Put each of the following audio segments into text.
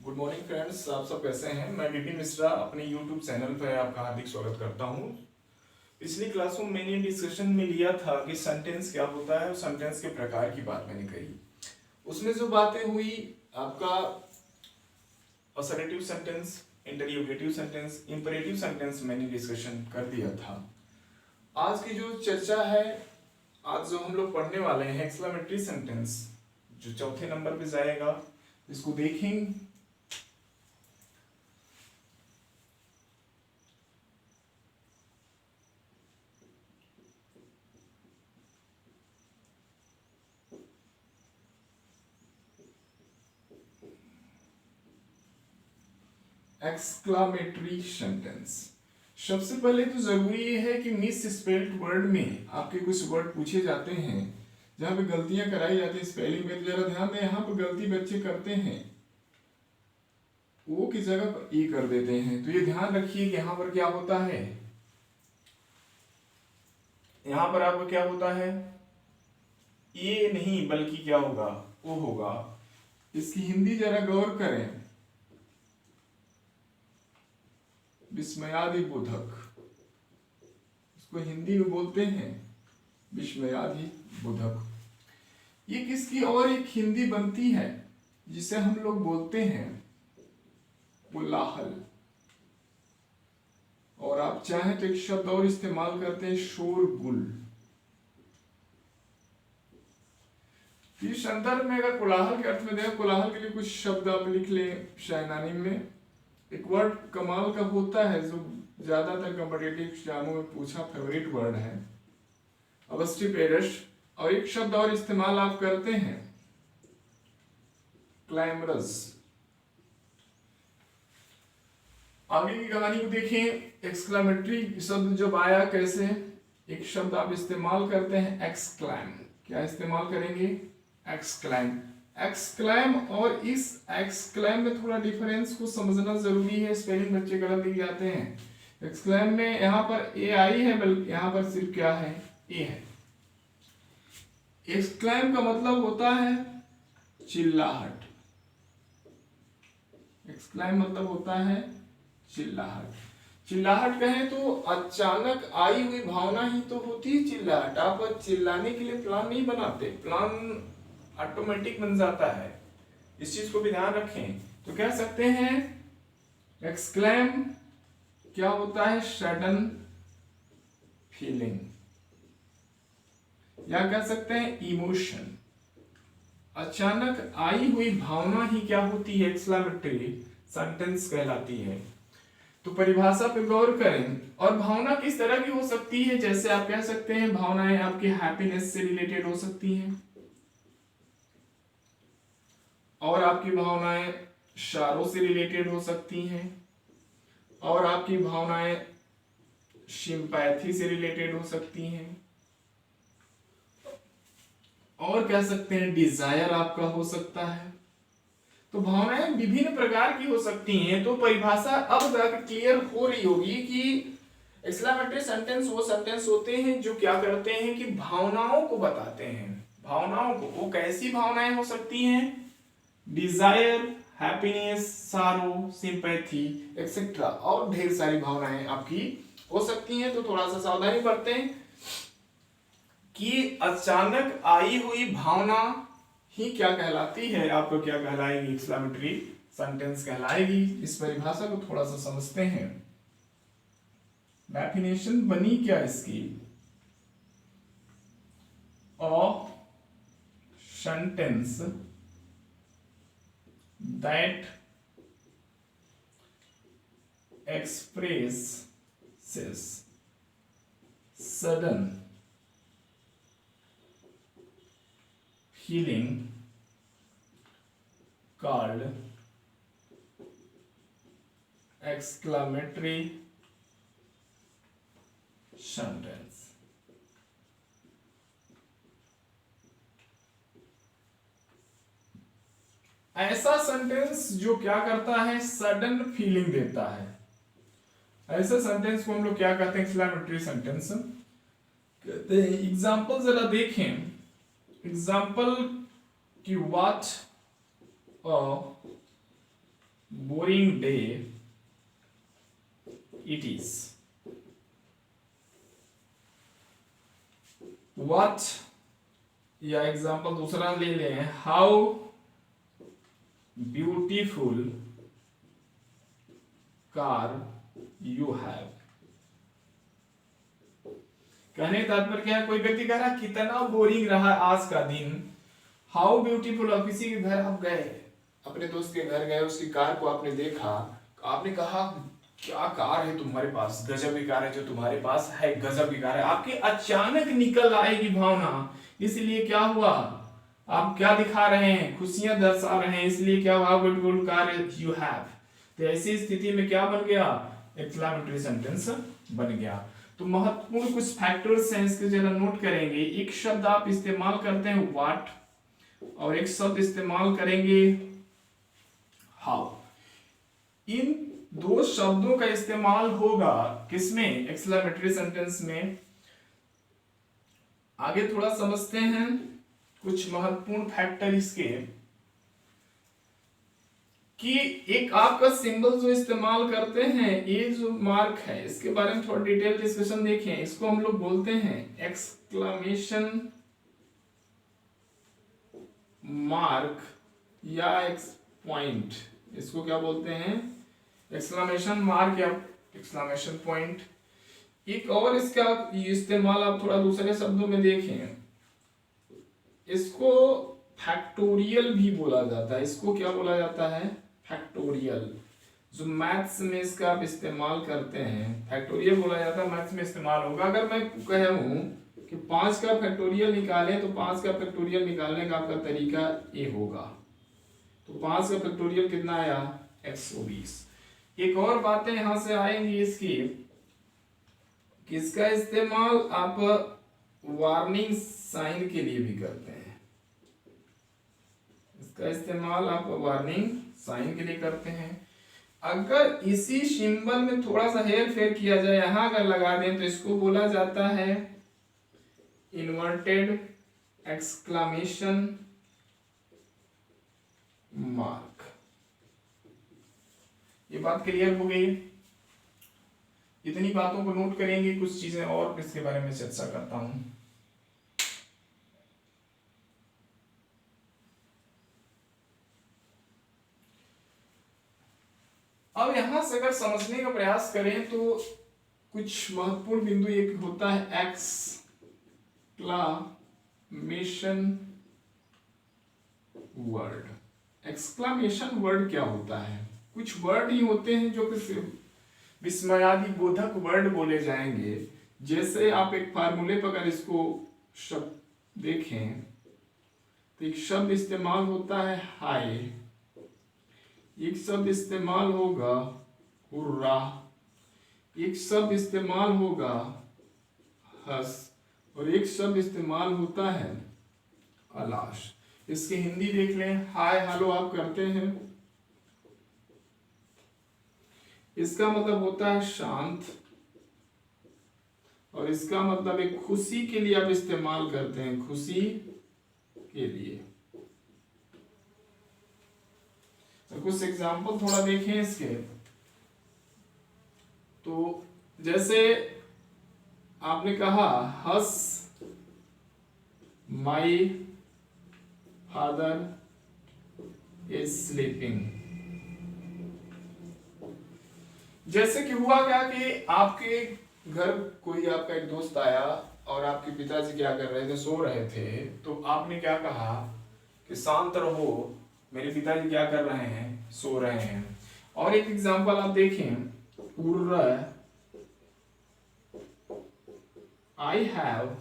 Good morning friends, आप सब कैसे हैं। मैं विपिन मिश्रा अपने यूट्यूब चैनल पर आपका हार्दिक स्वागत करता हूं। पिछली क्लास में मैंने डिस्कशन में लिया था कि सेंटेंस क्या होता है और सेंटेंस के प्रकार की बात मैंने कही। उसमें जो बातें हुई, आपका assertive sentence, interrogative sentence, imperative sentence मैंने डिस्कशन कर दिया था। आज की जो चर्चा है, आज जो हम लोग पढ़ने वाले हैं एक्सक्लेमेटरी सेंटेंस, जो चौथे नंबर पे जाएगा, इसको देखेंगे। Exclamatory sentence. सबसे पहले तो जरूरी ये है कि मिस स्पेल्ड वर्ड में आपके कुछ वर्ड पूछे जाते हैं जहां पे गलतियां कराई जाती है स्पेलिंग में, तो जरा ध्यान दें। यहाँ पे गलती बच्चे करते हैं, वो की जगह पर ई कर देते हैं, तो ये ध्यान रखिए कि यहाँ पर क्या होता है। यहाँ पर आपको क्या होता है, ये नहीं बल्कि क्या होगा, ओ होगा। इसकी हिंदी जरा गौर करें, विस्मयादि बोधक, इसको हिंदी में बोलते हैं विस्मयादि बोधक। ये किसकी और एक हिंदी बनती है जिसे हम लोग बोलते हैं कोलाहल, और आप चाहें तो एक शब्द और इस्तेमाल करते हैं शोरगुल। इस संदर्भ में अगर कोलाहल के अर्थ में दें, कोलाहल के लिए कुछ शब्द आप लिख लें शायनानी में। एक वर्ड कमाल का होता है जो ज्यादातर कॉम्पिटिटिव एग्जामों में पूछा फेवरेट वर्ड है, अबस्टिपेरस। और एक शब्द और इस्तेमाल आप करते हैं क्लैमरस। आगे की कहानी को देखें। एक्सक्लेमेटरी शब्द जब आया कैसे, एक शब्द आप इस्तेमाल करते हैं एक्सक्लैम। क्या इस्तेमाल करेंगे, एक्सक्लैम। एक्सक्लैम और इस एक्सक्लैम में थोड़ा डिफरेंस को समझना जरूरी है, स्पेलिंग बच्चे गलत लिख जाते हैं। एक्सक्लैम में यहाँ पर ए आई है, बल्कि यहाँ पर सिर्फ क्या है, ए है। एक्सक्लैम का मतलब होता है चिल्लाहट। एक्सक्लैम मतलब होता है चिल्लाहट। चिल्लाहट कहें तो अचानक आई हुई भावना ही तो होती है चिल्लाहट। आप चिल्लाने के लिए प्लान नहीं बनाते, प्लान ऑटोमेटिक बन जाता है। इस चीज को भी ध्यान रखें। तो कह सकते हैं एक्सक्लेम क्या होता है, सडन फीलिंग, या कह सकते हैं इमोशन। अचानक आई हुई भावना ही क्या होती है, एक्सक्लेमेटरी सेंटेंस कहलाती है। तो परिभाषा पे गौर करें। और भावना किस तरह की हो सकती है, जैसे आप कह सकते हैं भावनाएं आपकी हैप्पीनेस से रिलेटेड हो सकती हैं, और आपकी भावनाएं शारों से रिलेटेड हो सकती हैं, और आपकी भावनाएं सिंपैथी से रिलेटेड हो सकती हैं, और कह सकते हैं डिजायर आपका हो सकता है। तो भावनाएं विभिन्न प्रकार की हो सकती हैं। तो परिभाषा अब जाकर क्लियर हो रही होगी कि एक्सक्लेमेटरी सेंटेंस वो सेंटेंस होते हैं जो क्या करते हैं कि भावनाओं को बताते हैं। भावनाओं को, वो कैसी भावनाएं हो सकती हैं, डिजायर, हैप्पीनेस, सारो, सिंपैथी एक्सेट्रा, और ढेर सारी भावनाएं आपकी हो सकती हैं। तो थोड़ा सा सावधानी बरतें कि अचानक आई हुई भावना ही क्या कहलाती है, आपको क्या कहलाएगी, एक्सक्लेमेटरी सेंटेंस कहलाएगी। इस परिभाषा को थोड़ा सा समझते हैं। डेफिनेशन बनी क्या इसकी, a sentence that expresses sudden feeling called exclamatory sentence। ऐसा सेंटेंस जो क्या करता है, सडन फीलिंग देता है, ऐसे सेंटेंस को हम लोग क्या कहते हैं, एक्सक्लेमेटरी सेंटेंस कहते हैं। एग्जांपल जरा देखें। एग्जांपल कि what a boring day it is. What, या एग्जांपल दूसरा ले लें, how beautiful car you have. कहने का तात्पर्य क्या है, कोई व्यक्ति कह रहा कितना बोरिंग रहा आज का दिन। हाउ ब्यूटीफुल, और किसी के घर आप गए, अपने दोस्त के घर गए, उसकी कार को आपने देखा, आपने कहा क्या कार है तुम्हारे पास, गजब की कार है जो तुम्हारे पास है, गजब की कार है। आपके अचानक निकल आएगी भावना, इसलिए क्या हुआ, आप क्या दिखा रहे हैं, खुशियां दर्शा रहे हैं, इसलिए क्या हुआ, ब्यूटीफुल कार यू हैव। तो ऐसी स्थिति में क्या बन गया, एक्सक्लेमेटरी सेंटेंस बन गया। तो महत्वपूर्ण कुछ फैक्टर्स हैं, इसके जरा नोट करेंगे। एक शब्द आप इस्तेमाल करते हैं व्हाट, और एक शब्द इस्तेमाल करेंगे हाउ। इन दो शब्दों का इस्तेमाल होगा किसमें, एक्सक्लेमेटरी सेंटेंस में। आगे थोड़ा समझते हैं कुछ महत्वपूर्ण फैक्टर इसके, कि एक आपका सिंबल जो इस्तेमाल करते हैं, ये जो मार्क है, इसके बारे में थोड़ा डिटेल डिस्कशन देखें। इसको हम लोग बोलते हैं एक्सक्लेमेशन मार्क या एक्स पॉइंट। इसको क्या बोलते हैं, एक्सक्लेमेशन मार्क या एक्सक्लेमेशन पॉइंट। एक और इसका इस्तेमाल आप थोड़ा दूसरे शब्दों में देखें, इसको फैक्टोरियल भी बोला जाता है। इसको क्या बोला जाता है, फैक्टोरियल। जो मैथ्स में इसका आप इस्तेमाल करते हैं, फैक्टोरियल बोला जाता है, मैथ्स में इस्तेमाल होगा। अगर मैं कहूं कि 5 का फैक्टोरियल निकालें, तो 5 का फैक्टोरियल निकालने का आपका तरीका ये होगा। तो 5 का फैक्टोरियल कितना आया, 120। एक और बातें यहां से आएंगी इसकी, किसका इस्तेमाल आप वार्निंग साइन के लिए भी करते हैं। इसका इस्तेमाल आप वार्निंग साइन के लिए करते हैं। अगर इसी सिंबल में थोड़ा सा हेर फेर किया जाए, यहां अगर लगा दें, तो इसको बोला जाता है इन्वर्टेड एक्सक्लेमेशन मार्क। ये बात क्लियर हो गई। इतनी बातों को नोट करेंगे, कुछ चीजें और इसके बारे में चर्चा करता हूं। अब यहां से अगर समझने का प्रयास करें, तो कुछ महत्वपूर्ण बिंदु एक होता है एक्सक्लामेशन वर्ड। एक्सक्लामेशन वर्ड क्या होता है, कुछ वर्ड ही होते हैं जो कि विस्मयादि बोधक वर्ड बोले जाएंगे। जैसे आप एक फार्मूले पर अगर इसको शब्द देखें, तो एक शब्द इस्तेमाल होता है हाय, एक शब्द इस्तेमाल होगा हुर्रा, एक शब्द इस्तेमाल होगा हंस, और एक शब्द इस्तेमाल होता है अलाश। इसकी हिंदी देख लें, हाय हेलो आप करते हैं, इसका मतलब होता है शांत, और इसका मतलब एक खुशी के लिए आप इस्तेमाल करते हैं, खुशी के लिए। तो कुछ एग्जाम्पल थोड़ा देखें इसके। तो जैसे आपने कहा हस माई फादर इज स्लीपिंग। जैसे कि हुआ क्या कि आपके घर कोई आपका एक दोस्त आया, और आपके पिताजी क्या कर रहे थे, सो रहे थे। तो आपने क्या कहा कि शांत रहो, मेरे पिताजी क्या कर रहे हैं, सो रहे हैं। और एक एग्जांपल आप देखें, I have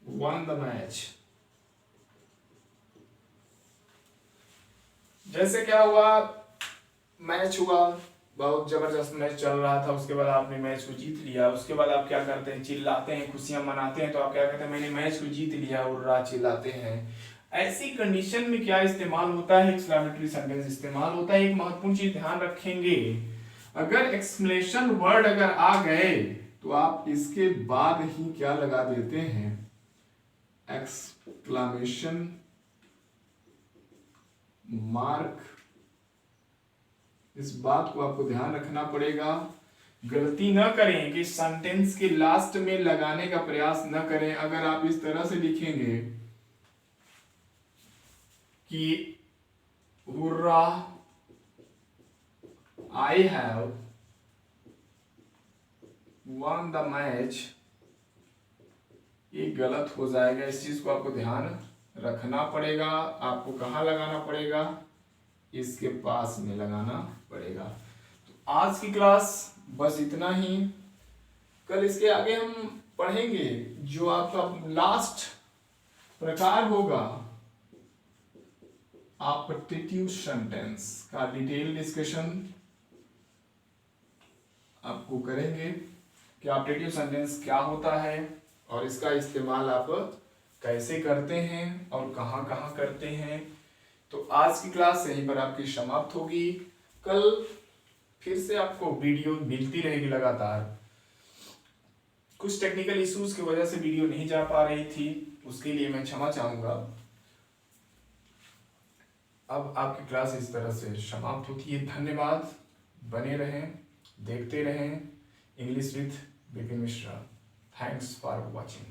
one the match. जैसे क्या हुआ, मैच हुआ, बहुत जबरदस्त मैच चल रहा था, उसके बाद आपने मैच को जीत लिया। उसके बाद आप क्या करते हैं, चिल्लाते हैं, खुशियां मनाते हैं। तो आप क्या कहते हैं, मैंने मैच को जीत लिया, और चिल्लाते हैं। ऐसी कंडीशन में क्या इस्तेमाल होता है, एक्सक्लेमेटरी सेंटेंस इस्तेमाल होता है। एक महत्वपूर्ण चीज ध्यान रखेंगे, अगर एक्सक्लेमेशन वर्ड अगर आ गए, तो आप इसके बाद ही क्या लगा देते हैं, एक्सक्लेमेशन मार्क इस बात को आपको ध्यान रखना पड़ेगा। गलती न करें कि सेंटेंस के लास्ट में लगाने का प्रयास न करें। अगर आप इस तरह से लिखेंगे कि hurrah I have one the match, ये गलत हो जाएगा। इस चीज को आपको ध्यान रखना पड़ेगा। आपको कहाँ लगाना पड़ेगा? इसके पास में लगाना पड़ेगा। तो आज की क्लास बस इतना ही। कल इसके आगे हम पढ़ेंगे जो आपका लास्ट प्रकार होगा एप्टीट्यूड सेंटेंस का डिटेल डिस्कशन आपको करेंगे कि एप्टीट्यूड सेंटेंस क्या होता है और इसका इस्तेमाल आप कैसे करते हैं और कहाँ कहाँ करते हैं। तो आज की क्लास यहीं पर आपकी समाप्त होगी। कल फिर से आपको वीडियो मिलती रहेगी लगातार। कुछ टेक्निकल इश्यूज की वजह से वीडियो नहीं जा पा रही थी, उसके लिए मैं क्षमा चाहूंगा। अब आपकी क्लास इस तरह से समाप्त होती है। धन्यवाद। बने रहें, देखते रहें English with Vipin Mishra. Thanks for watching.